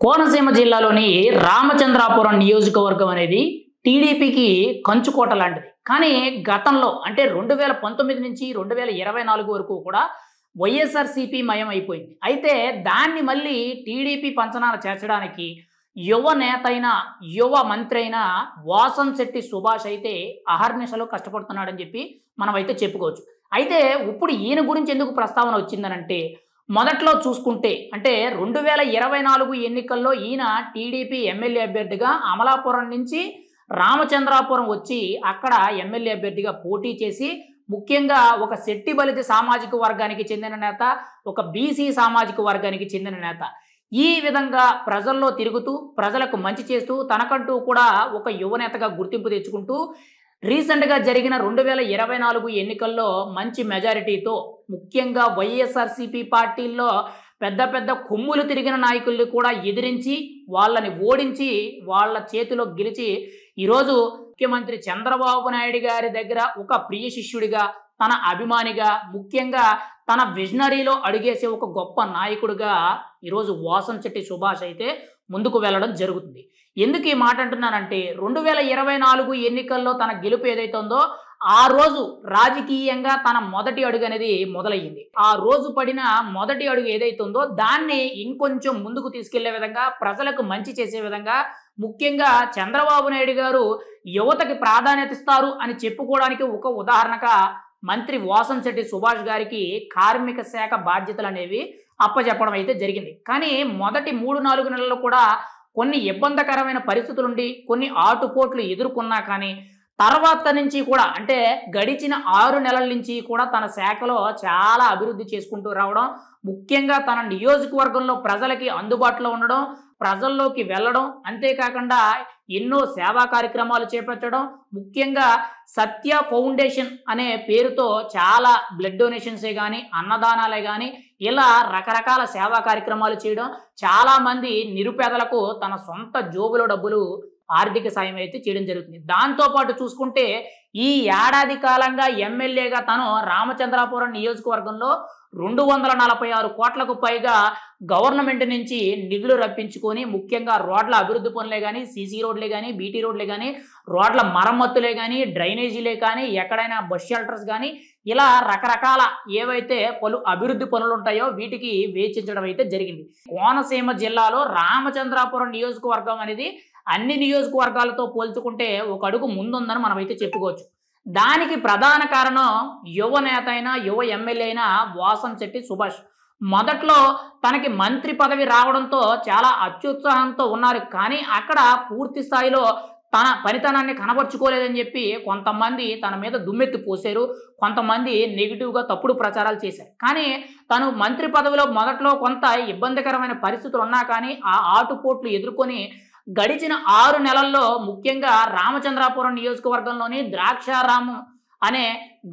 కోనసీమ జిల్లాలోని రామచంద్రాపురం నియోజకవర్గం అనేది టీడీపీకి కంచుకోట లాంటిది. కానీ గతంలో అంటే 2019 నుంచి 2024 వరకు కూడా వైఎస్ఆర్సీపీ మయం అయిపోయింది. అయితే దాన్ని మళ్ళీ టీడీపీ పంచనాల చేర్చడానికి యువ నేత అయిన, యువ మంత్రి అయిన వాసంశెట్టి సుభాష్ అయితే అహర్నిశలు కష్టపడుతున్నాడని చెప్పి మనమైతే చెప్పుకోవచ్చు. అయితే ఇప్పుడు ఈయన గురించి ఎందుకు ప్రస్తావన వచ్చిందనంటే, మొదట్లో చూసుకుంటే అంటే 2024 ఎన్నికల్లో ఈయన టీడీపీ ఎమ్మెల్యే అభ్యర్థిగా అమలాపురం నుంచి రామచంద్రాపురం వచ్చి అక్కడ ఎమ్మెల్యే అభ్యర్థిగా పోటీ చేసి ముఖ్యంగా ఒక శెట్టి బలిత సామాజిక వర్గానికి చెందిన నేత, ఒక బీసీ సామాజిక వర్గానికి చెందిన నేత. ఈ విధంగా ప్రజల్లో తిరుగుతూ ప్రజలకు మంచి చేస్తూ తనకంటూ కూడా ఒక యువనేతగా గుర్తింపు తెచ్చుకుంటూ రీసెంట్గా జరిగిన 2024 ఎన్నికల్లో మంచి మెజారిటీతో ముఖ్యంగా వైఎస్ఆర్సీపీ పార్టీల్లో పెద్ద పెద్ద కొమ్ములు తిరిగిన నాయకుల్ని కూడా ఎదిరించి వాళ్ళని ఓడించి వాళ్ళ చేతిలో గెలిచి ఈరోజు ముఖ్యమంత్రి చంద్రబాబు నాయుడు గారి దగ్గర ఒక ప్రియ శిష్యుడిగా, తన అభిమానిగా, ముఖ్యంగా తన విజనరీలో అడుగేసే ఒక గొప్ప నాయకుడిగా ఈరోజు వాసంశెట్టి సుభాష్ అయితే ముందుకు వెళ్ళడం జరుగుతుంది. ఎందుకు ఈ మాట అంటున్నానంటే 2024 ఎన్నికల్లో తన గెలుపు ఏదైతే ఉందో ఆ రోజు రాజకీయంగా తన మొదటి అడుగు అనేది మొదలయ్యింది. ఆ రోజు పడిన మొదటి అడుగు ఏదైతే ఉందో దాన్ని ఇంకొంచెం ముందుకు తీసుకెళ్లే విధంగా, ప్రజలకు మంచి చేసే విధంగా, ముఖ్యంగా చంద్రబాబు నాయుడు గారు యువతకి ప్రాధాన్యత ఇస్తారు అని చెప్పుకోవడానికి ఒక ఉదాహరణగా మంత్రి వాసంశెట్టి సుభాష్ గారికి కార్మిక శాఖ బాధ్యతలు అనేవి అప్పచెప్పడం అయితే జరిగింది. కానీ మొదటి 3-4 నెలల్లో కూడా కొన్ని ఇబ్బందికరమైన పరిస్థితులుండి కొన్ని ఆటుపోట్లు ఎదుర్కొన్నా కానీ తర్వాత నుంచి కూడా అంటే గడిచిన 6 నెలల నుంచి కూడా తన శాఖలో చాలా అభివృద్ధి చేసుకుంటూ రావడం, ముఖ్యంగా తన నియోజకవర్గంలో ప్రజలకి అందుబాటులో ఉండడం, ప్రజల్లోకి వెళ్ళడం, అంతేకాకుండా ఎన్నో సేవా కార్యక్రమాలు చేపట్టడం, ముఖ్యంగా సత్య ఫౌండేషన్ అనే పేరుతో చాలా బ్లడ్ డొనేషన్సే కానీ, అన్నదానాలే కానీ ఇలా రకరకాల సేవా కార్యక్రమాలు చేయడం, చాలామంది నిరుపేదలకు తన సొంత జోబులో డబ్బులు ఆర్థిక సాయం అయితే చేయడం జరుగుతుంది. దాంతోపాటు చూసుకుంటే ఈ ఏడాది కాలంగా ఎమ్మెల్యేగా తను రామచంద్రాపురం నియోజకవర్గంలో 246 కోట్లకు పైగా గవర్నమెంట్ నుంచి నిధులు రప్పించుకొని ముఖ్యంగా రోడ్ల అభివృద్ధి పనులే కానీ, సీసీ రోడ్లే కానీ, బీటీ రోడ్లే కానీ, రోడ్ల మరమ్మతులే కానీ, డ్రైనేజీలే కానీ, ఎక్కడైనా బస్ షెల్టర్స్ కానీ ఇలా రకరకాల ఏవైతే పలు అభివృద్ధి పనులు ఉంటాయో వీటికి వేచించడం అయితే జరిగింది. కోనసీమ జిల్లాలో రామచంద్రాపురం నియోజకవర్గం అనేది అన్ని నియోజకవర్గాలతో పోల్చుకుంటే ఒక అడుగు ముందుందని మనమైతే చెప్పుకోవచ్చు. దానికి ప్రధాన కారణం యువ నేత అయిన, యువ ఎమ్మెల్యే అయిన వాసంశెట్టి సుభాష్. మొదట్లో తనకి మంత్రి పదవి రావడంతో చాలా అత్యుత్సాహంతో ఉన్నారు. కానీ అక్కడ పూర్తి స్థాయిలో తన పనితనాన్ని కనబరుచుకోలేదని చెప్పి కొంతమంది తన మీద దుమ్మెత్తి పోసారు, కొంతమంది నెగిటివ్గా తప్పుడు ప్రచారాలు చేశారు. కానీ తను మంత్రి పదవిలో మొదట్లో కొంత ఇబ్బందికరమైన పరిస్థితులు ఉన్నా కానీ ఆ ఆటుపోట్లు ఎదుర్కొని గడిచిన 6 నెలల్లో ముఖ్యంగా రామచంద్రాపురం నియోజకవర్గంలోని ద్రాక్షారామం అనే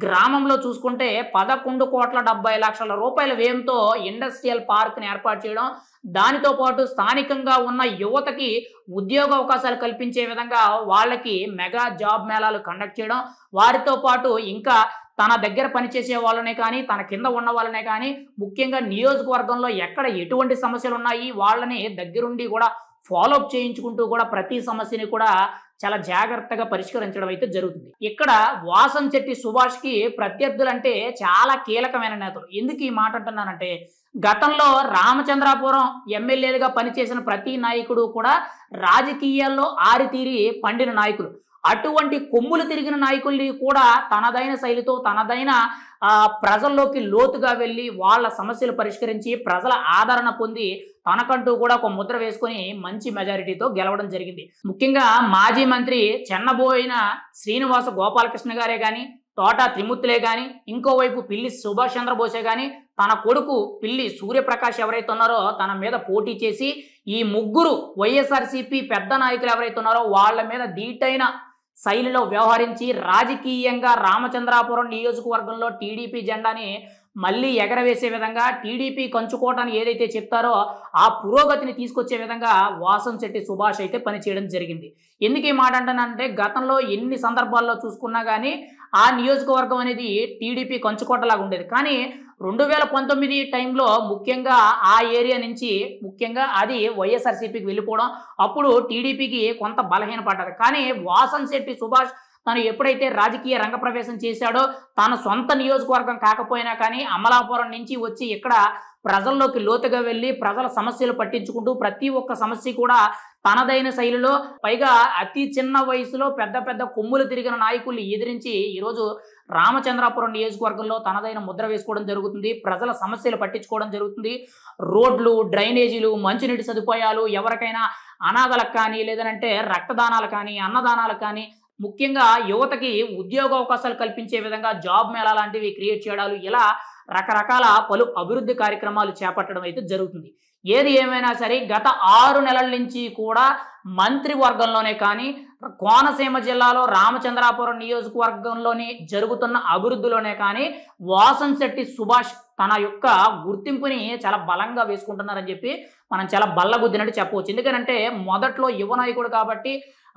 గ్రామంలో చూసుకుంటే 11,70,00,000 రూపాయల వ్యయంతో ఇండస్ట్రియల్ పార్క్ని ఏర్పాటు చేయడం, దానితో పాటు స్థానికంగా ఉన్న యువతకి ఉద్యోగ అవకాశాలు కల్పించే విధంగా వాళ్ళకి మెగా జాబ్ మేళాలు కండక్ట్ చేయడం, వారితో పాటు ఇంకా తన దగ్గర పనిచేసే వాళ్ళనే కానీ, తన కింద ఉన్న వాళ్ళనే కానీ, ముఖ్యంగా నియోజకవర్గంలో ఎక్కడ ఎటువంటి సమస్యలు ఉన్నాయి వాళ్ళని దగ్గరుండి కూడా ఫాలోఅప్ చేయించుకుంటూ కూడా ప్రతి సమస్యని కూడా చాలా జాగ్రత్తగా పరిష్కరించడం అయితే జరుగుతుంది. ఇక్కడ వాసంశెట్టి సుభాష్కి ప్రత్యర్థులంటే చాలా కీలకమైన నేతలు. ఎందుకు ఈ మాట అంటున్నానంటే గతంలో రామచంద్రాపురం ఎమ్మెల్యేలుగా పనిచేసిన ప్రతి నాయకుడు కూడా రాజకీయాల్లో ఆరితీరి పండిన నాయకులు. అటువంటి కొమ్ములు తిరిగిన నాయకుల్ని కూడా తనదైన శైలితో, తనదైన ప్రజల్లోకి లోతుగా వెళ్ళి వాళ్ళ సమస్యలు పరిష్కరించి ప్రజల ఆదరణ పొంది తనకంటూ కూడా ఒక ముద్ర వేసుకొని మంచి మెజారిటీతో గెలవడం జరిగింది. ముఖ్యంగా మాజీ మంత్రి చెన్నబోయిన శ్రీనివాస గోపాలకృష్ణ గారే కానీ, తోట త్రిమూర్తులే కానీ, ఇంకోవైపు పిల్లి సుభాష్ చంద్రబోసే కానీ, తన కొడుకు పిల్లి సూర్యప్రకాష్ ఎవరైతే ఉన్నారో తన మీద పోటీ చేసి ఈ ముగ్గురు వైఎస్ఆర్సీపీ పెద్ద నాయకులు ఎవరైతే ఉన్నారో వాళ్ళ మీద ధీటైన శైలిలో వ్యవహరించి రాజకీయంగా రామచంద్రాపురం నియోజకవర్గంలో టీడీపీ జెండాని మళ్ళీ ఎగరవేసే విధంగా, టీడీపీ కంచుకోవటాన్ని ఏదైతే చెప్తారో ఆ పురోగతిని తీసుకొచ్చే విధంగా వాసంశెట్టి సుభాష్ అయితే పనిచేయడం జరిగింది. ఎందుకు ఈ మాట అంటానంటే గతంలో ఎన్ని సందర్భాల్లో చూసుకున్నా కానీ ఆ నియోజకవర్గం అనేది టీడీపీ కంచుకోటలాగా ఉండేది. కానీ 2019 టైంలో ముఖ్యంగా ఆ ఏరియా నుంచి ముఖ్యంగా అది వైఎస్ఆర్సీపీకి వెళ్ళిపోవడం, అప్పుడు టీడీపీకి కొంత బలహీనపడ్డది. కానీ వాసంశెట్టి సుభాష్ తను ఎప్పుడైతే రాజకీయ రంగప్రవేశం చేశాడో, తన సొంత నియోజకవర్గం కాకపోయినా కానీ అమలాపురం నుంచి వచ్చి ఇక్కడ ప్రజల్లోకి లోతుగా వెళ్ళి ప్రజల సమస్యలు పట్టించుకుంటూ ప్రతి ఒక్క సమస్య కూడా తనదైన శైలిలో, పైగా అతి చిన్న వయసులో పెద్ద పెద్ద కొమ్ములు తిరిగిన నాయకుల్ని ఎదిరించి ఈరోజు రామచంద్రాపురం నియోజకవర్గంలో తనదైన ముద్ర వేసుకోవడం జరుగుతుంది. ప్రజల సమస్యలు పట్టించుకోవడం జరుగుతుంది. రోడ్లు, డ్రైనేజీలు, మంచినీటి సదుపాయాలు, ఎవరికైనా అనాథలకు కానీ లేదంటే రక్తదానాలు కానీ అన్నదానాలు కానీ ముఖ్యంగా యువతకి ఉద్యోగ అవకాశాలు కల్పించే విధంగా జాబ్ మేళా లాంటివి క్రియేట్ చేయడాలు, ఇలా రకరకాల పలు అభివృద్ధి కార్యక్రమాలు చేపట్టడం అయితే జరుగుతుంది. ఏది ఏమైనా సరే గత 6 నెలల నుంచి కూడా మంత్రివర్గంలోనే కానీ కోనసీమ జిల్లాలో రామచంద్రాపురం నియోజకవర్గంలోని జరుగుతున్న అభివృద్ధిలోనే కానీ వాసంశెట్టి సుభాష్ తన యొక్క గుర్తింపుని చాలా బలంగా వేసుకుంటున్నారని చెప్పి మనం చాలా బల్లగుద్దినట్టు చెప్పవచ్చు. ఎందుకంటే మొదట్లో యువ నాయకుడు కాబట్టి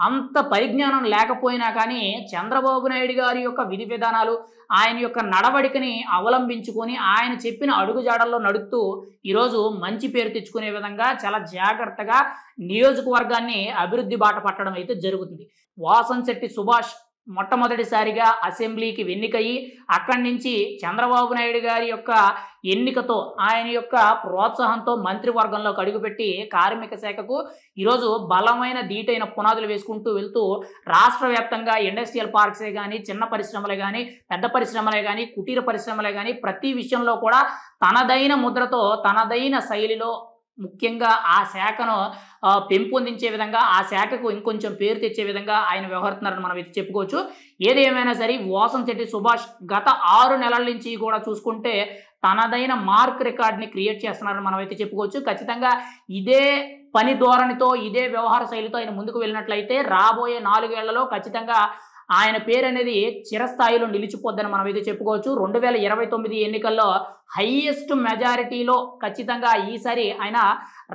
అంత పరిజ్ఞానం లేకపోయినా కానీ చంద్రబాబు నాయుడు గారి యొక్క విధి విధానాలు, ఆయన యొక్క నడవడికని అవలంబించుకొని ఆయన చెప్పిన అడుగుజాడల్లో నడుస్తూ ఈరోజు మంచి పేరు తెచ్చుకునే విధంగా చాలా జాగ్రత్తగా నియోజకవర్గాన్ని అభివృద్ధి బాట పట్టడం అయితే జరుగుతుంది. వాసంశెట్టి సుభాష్ మొట్టమొదటిసారిగా అసెంబ్లీకి ఎన్నికయ్యి అక్కడి నుంచి చంద్రబాబు నాయుడు గారి యొక్క ఎన్నికతో ఆయన యొక్క ప్రోత్సాహంతో మంత్రివర్గంలోకి అడుగుపెట్టి కార్మిక శాఖకు ఈరోజు బలమైన ధీటైన పునాదులు వేసుకుంటూ వెళ్తూ రాష్ట్ర వ్యాప్తంగా ఇండస్ట్రియల్ పార్క్సే కానీ, చిన్న పరిశ్రమలే కానీ, పెద్ద పరిశ్రమలే కానీ, కుటీర పరిశ్రమలే కానీ ప్రతి విషయంలో కూడా తనదైన ముద్రతో తనదైన శైలిలో ముఖ్యంగా ఆ శాఖను పెంపొందించే విధంగా, ఆ శాఖకు ఇంకొంచెం పేరు తెచ్చే విధంగా ఆయన వ్యవహరిస్తున్నారని మనం అయితే చెప్పుకోవచ్చు. ఏది ఏమైనా సరే వాసంశెట్టి సుభాష్ గత 6 నెలల నుంచి కూడా చూసుకుంటే తనదైన మార్క్ రికార్డ్ని క్రియేట్ చేస్తున్నారని మనం అయితే చెప్పుకోవచ్చు. ఖచ్చితంగా ఇదే పని ధోరణితో, ఇదే వ్యవహార శైలితో ఆయన ముందుకు వెళ్ళినట్లయితే రాబోయే 4 ఏళ్లలో ఖచ్చితంగా ఆయన పేరు అనేది చిరస్థాయిలో నిలిచిపోద్దని మనం అయితే చెప్పుకోవచ్చు. 2029 ఎన్నికల్లో హైయెస్ట్ మెజారిటీలో ఖచ్చితంగా ఈసారి ఆయన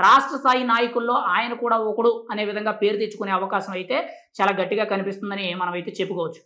రాష్ట్ర స్థాయి నాయకుల్లో ఆయన కూడా ఒకడు అనే విధంగా పేరు తెచ్చుకునే అవకాశం అయితే చాలా గట్టిగా కనిపిస్తుందని మనం అయితే చెప్పుకోవచ్చు.